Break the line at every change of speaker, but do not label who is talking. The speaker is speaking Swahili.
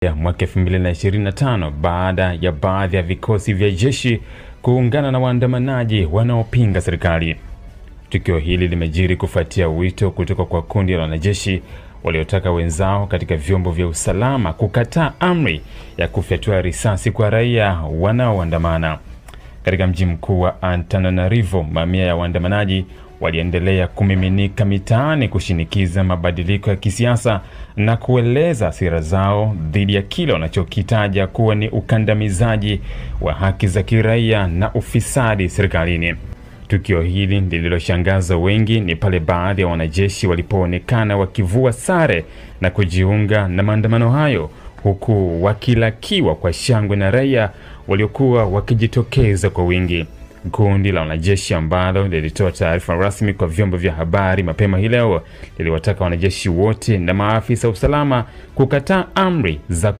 ya mwaka 2025 baada ya baadhi ya vikosi vya jeshi kuungana na waandamanaji wanaopinga serikali. Tukio hili limejiri kufuatia wito kutoka kwa kundi la wanajeshi waliotaka wenzao katika vyombo vya usalama kukataa amri ya kufyatua risasi kwa raia wanaoandamana. Katika mji mkuu wa Antananarivo, mamia ya waandamanaji waliendelea kumiminika mitaani kushinikiza mabadiliko ya kisiasa na kueleza hasira zao dhidi ya kile wanachokitaja kuwa ni ukandamizaji wa haki za kiraia na ufisadi serikalini. Tukio hili lililoshangaza wengi ni pale baadhi ya wanajeshi walipoonekana wakivua sare na kujiunga na maandamano hayo, huku wakilakiwa kwa shangwe na raia waliokuwa wakijitokeza kwa wingi. Kundi la wanajeshi ambalo lilitoa taarifa rasmi kwa vyombo vya habari mapema hii leo liliwataka wanajeshi wote na maafisa usalama kukataa amri za